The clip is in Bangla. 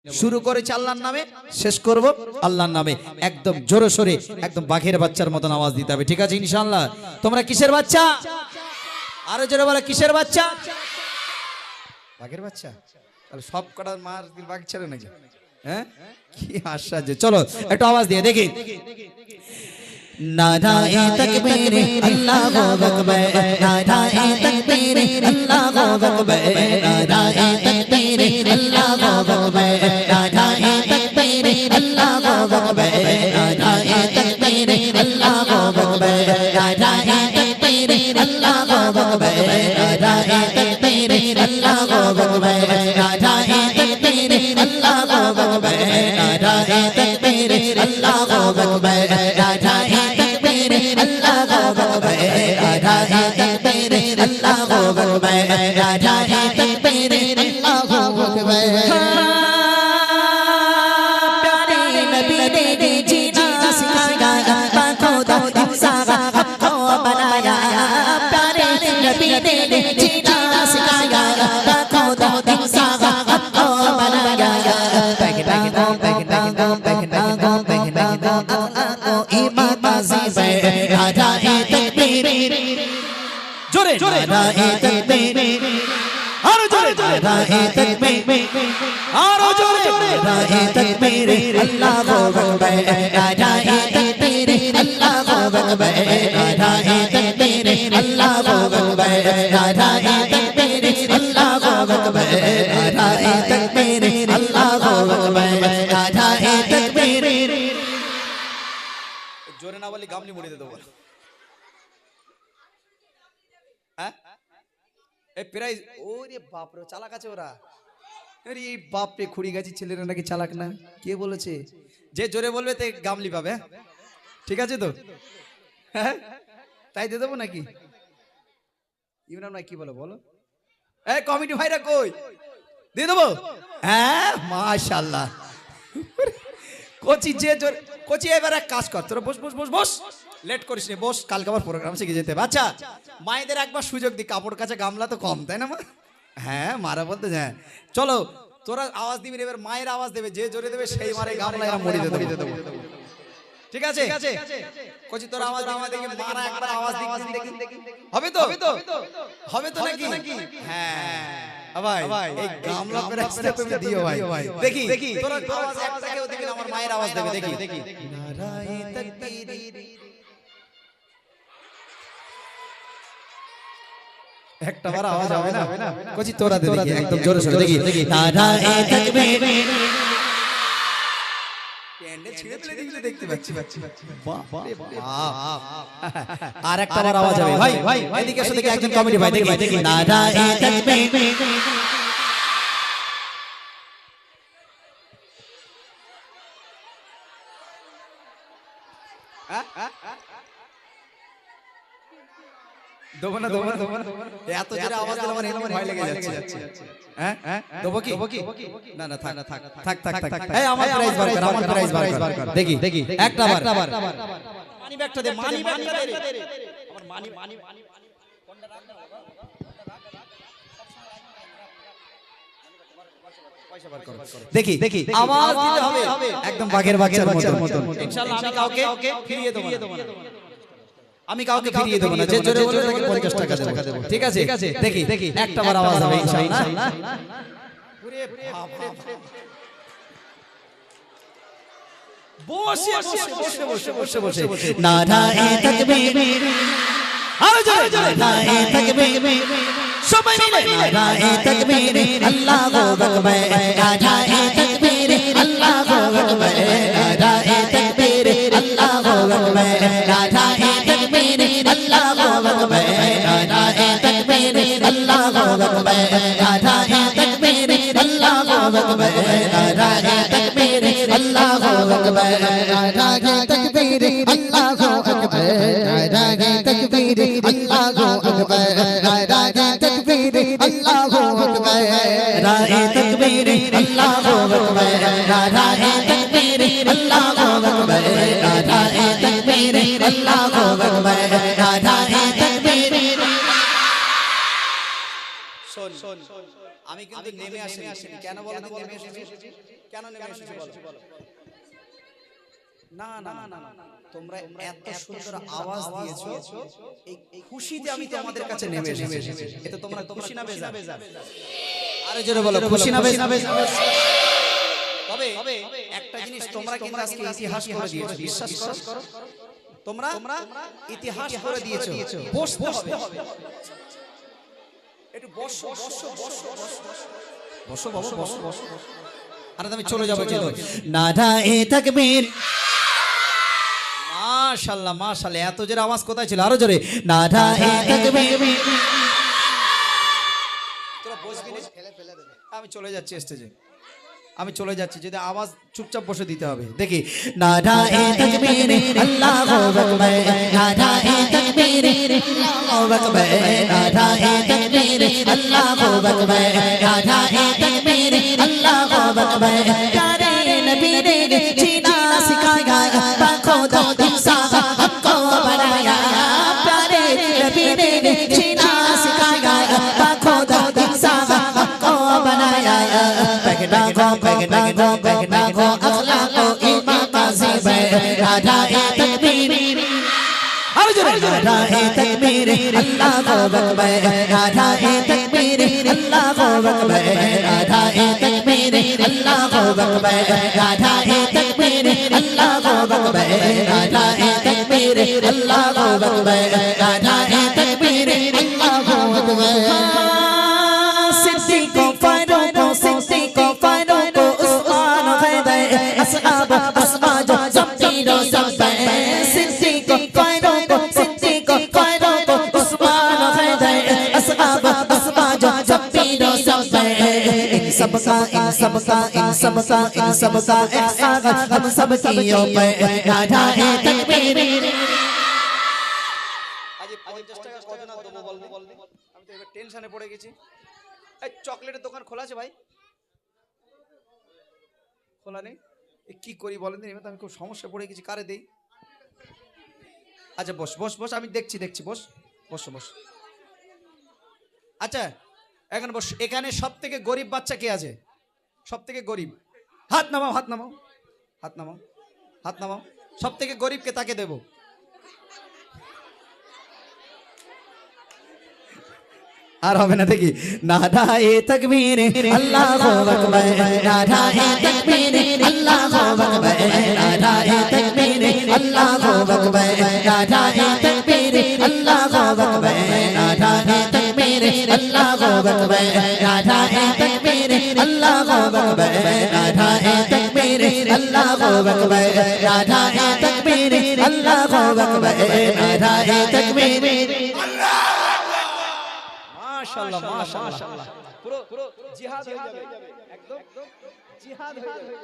শুরু করেছি আল্লাহর নামে, শেষ করব আল্লাহর নামে। একদম জোরে সোরে, একদম বাঘের বাচ্চার মতন আওয়াজ দিতে হবে, ঠিক আছে ইনশাআল্লাহ? তোমরা কিসের বাচ্চা? আরো জোরে বলো, কিসের বাচ্চা? বাঘের বাচ্চা। তাহলে সব কটা মার বাঘ ছেড়ে নাকি? হ্যাঁ, কি আশ্চর্য। চলো একটু আওয়াজ দিয়ে দেখি। নারায়ে তাকবীর আল্লাহু আকবার, নারায়ে তাকবীর আল্লাহু আকবার, নারায়ে তাকবীর আল্লাহু আকবার, নারায়ে তাকবীর আল্লাহু আকবার, নারায়ে তাকবীর আল্লাহু আকবার, নারায়ে তাকবীর আল্লাহু আকবার, নারায়ে তাকবীর আল্লাহু আকবার, নারায়ে তাকবীর আল্লাহু আকবার, নারায়ে তাকবীর আল্লাহু আকবার, নারায়ে Allahu Akbar, Naaraye Takbir, Allahu Akbar, Naaraye Takbir, Allahu Akbar. प्यारे नबी ने जीना सिखाया, आँखों को इंसाफ को बनाया। प्यारे नबी ने जीना सिखाया, आँखों को इंसाफ को बनाया। पहना गो, पहना गो, पहना गो, पहना गो, इमाम ज़ीबे नाराए तकबीर, जोरे नाराए तकबीर, आरो जोरे नाराए तकबीर, आरो जोरे नाराए तकबीर, अल्लाहु अकबर, नाराए तकबीर, अल्लाहु अकबर, नाराए तकबीर, अल्लाहु अकबर, नाराए तकबीर, अल्लाहु अकबर, नाराए तकबीर, अल्लाहु अकबर, नाराए तकबीर। जोरे ना वाली गामली मुड़ी दे दो। ए প্রাইজ, ওরে বাপ রে, চালাক আছে ওরা। আরে বাপ রে, খুড়ি গাছি ছেলেরা নাকি চালাক না, কে বলেছে? যে জোরে বলবে তে গামলি পাবে, ঠিক আছে তো? হ্যাঁ, তাই দিয়ে দেবো নাকি? ইমরান ভাই কি বলো বলো? এই কমিটি ভাইরা কই, দিয়ে দেবো? হ্যাঁ মাশাআল্লাহ। কোচি যে জোরে, কোচি এবার এক কাজ কর, তোরা বস বস বস বস, লেট করিস নি, বস, কালকে আবার প্রোগ্রাম শিখে যেতে হবে। আচ্ছা, মায়েদের একবার সুযোগ দি, কাপড় কাছে গামলা তো কম, তাই না মা? হ্যাঁ, মারা বলতে, হ্যাঁ চলো তোরা আওয়াজ দিবি, এবার মায়ের আওয়াজ দেবে, যে জোরে দেবে সেই মারে গামলা এরা মরি দিতে দেবো, ঠিক আছে? কোচি তোরা আওয়াজ দিবি, দেখি মারা একবার আওয়াজ দিবি, হবে তো? হবে তো নাকি? হ্যাঁ ভাই, এই গামলা পরে আসতে তুমি দিও ভাই, দেখি তোরা আওয়াজ একটা কেউ দিবি না, আমার মায়ের আওয়াজ দেবে, দেখি নারায়ে তাকবীর। একটা বার আওয়াজ হবে না, কোচি তোরা দে দেখি, একদম জোরে সোরে দেখি নারায়ে তাকবীর। প্যান্ডেল ছিঁড়ে ফেলে দিবি, দেখতে পাচ্ছি। বাহ বাহ, আর একটা বার আওয়াজ হবে ভাই, এদিকে এসে দেখি একজন কমেডি ভাই, দেখি নারায়ে তাকবীর। দেবো না, এত জোরে আওয়াজ দিলে আমার এমনি ভয় লেগে যাচ্ছে। হ্যাঁ, দেবো কি? না না, থাক। এই আমার প্রাইজ বার কর, আমার প্রাইজ বার কর, দেখি একটা বার। মানি ব্যাগটা দে, মানি ব্যাগটা দে, আমার মানি কোনটা রাখ না বাবা, পয়সা বার কর, দেখি আওয়াজ দিতে হবে একদম বাঘের বাচ্চার মতন। ইনশাআল্লাহ আমি কাউকে ফিরিয়ে দেব না, আমি কাউকে ফিরিয়ে দেব না, যে জোরে বলবে তাকে 50 টাকা দেব, ঠিক আছে? দেখি একটা বার আওয়াজ হবে ইনশাআল্লাহ। ওরে বাপ রে, বসে নারায়ে তাকবীর, আরো জোরে নারায়ে তাকবীর, সবাই মিলে নারায়ে তাকবীর, আল্লাহু আকবার, নারায়ে তাকবীর, আল্লাহু আকবার, নারায়ে তাকবীর, আল্লাহু আকবার, নারায়ে তাকবীর, আল্লাহু আকবার, নারায়ে তাকবীর, আল্লাহু আকবার, নারায়ে তাকবীর, আল্লাহু আকবার, নারায়ে তাকবীর, আল্লাহু আকবার, নারায়ে তাকবীর, আল্লাহু আকবার, নারায়ে তাকবীর, আল্লাহু আকবার, নারায়ে তাকবীর, আল্লাহু আকবার, নারায়ে তাকবীর, আল্লাহু আকবার, নারায়ে তাকবীর, আল্লাহু আকবার, নারায়ে তাকবীর, আল্লাহু আকবার, নারায়ে তাকবীর। শোন, আমি কিন্তু নেমে আসিনি, কেন বলো তো নেমে এসেছি? কেন নেমে এসেছো বলো? না না না না, তোমরা এত সুন্দর আওয়াজ দিয়েছো, এই খুশিতে আমি তোমাদের কাছে নেমে এসেছি। এটা তোমরা খুশি না বেজার? আরে জোরে বলো, খুশি না বেজার? তবে একটা জিনিস, তোমরা কিন্তু আজকে ইতিহাস করে দিয়েছো, বিশ্বাস করো। তোমরা ইতিহাস করে দিয়েছো। বসতে হবে, একটু বসো বসো বসো বসো বসো বসো বসো। আরে তুমি চলে যাবে চলো। নারায়ে তাকবীর, মাশাআল্লাহ মাশাআল্লাহ। এত জোরে আওয়াজ কোথায় ছিল? আরো জোরে। নারায়ে তাকবীর। তোরা বসবি না, ফেলে দেবে। আমি চলে যাচ্ছি স্টেজে, আমি চলে যাচ্ছি। যদি আওয়াজ চুপচাপ বসে দিতে হবে। দেখি নারায়ে তাকবীর, আল্লাহু আকবার। নারায়ে তাকবীর, আল্লাহু আকবার। নারায়ে তাকবীর, আল্লাহু আকবার। নারায়ে তাকবীর, আল্লাহু আকবার। प्यारे नबी ने जीना सिखाया, खुदा इंसान हमको बनाया। प्यारे नबी ने जीना सिखाया, खुदा इंसान हमको बनाया। पगना को अखलाक को ईमान तहज़ीब है। नाराए तकबीर, नाराए तकबीर, अल्लाहु अकबर। नाराए तकबीर, अल्लाहु अकबर। नाराए तकबीर, अल्लाहु अकबर। नाराए तकबीर, अल्लाहु अकबर। नाराए तकबीर, अल्लाहु अकबर। नाराए तकबीर, अल्लाहु अकबर। सिद्दीक़ों फारूक़ों, सिद्दीक़ों फारूक़ों, उस्मान हैदर, असहाब अस्मा जो जब्तीरों ज़ब्बर। सिद्दीक़ों फारूक़ों, सिद्दीक़ों फारूक़ों, उस्मान हैदर, असहाब अस्मा जो जब्तीरों ज़ब्बर। इन सबका एहसान हम सब कियों पर। नाराए तकबीर। আজ 50 টাকা কত না দেবো বলবি? আমি তো এবার টেনশনে পড়ে গেছি। এই চকলেটের দোকান খোলা আছে ভাই? খোলা নেই? কি করি বলেন দিন, এবার তো আমি খুব সমস্যা পড়ে গেছি। কারে দেই? আচ্ছা বস বস বস, আমি দেখছি বস বস বস। আচ্ছা এখানে বস। এখানে সব থেকে গরিব বাচ্চা কে আছে? সব থেকে গরিব হাত নামাও, হাত নামাও, হাত নামাও, হাত নামাও। সব থেকে গরিবকে তাকে দেবো। আর হবে না দেখি। নারায়ে তাকবীর, আল্লাহু আকবার। নারায়ে তাকবীর, আল্লাহু আকবার। নারায়ে তাকবীর, আল্লাহু আকবার। নারায়ে তাকবীর, আল্লাহু আকবার। নারায়ে তাকবীর, আল্লাহু আকবার। নারায়ে তাকবীর, আল্লাহু আকবার। নারায়ে তাকবীর, আল্লাহু আকবার। নারায়ে তাকবীর, আল্লাহু আকবার। নারায়ে তাকবীর। মাশাআল্লাহ মাশাআল্লাহ। পুরো জিহাদ হয়ে যাবে, একদম জিহাদ হয়ে যাবে।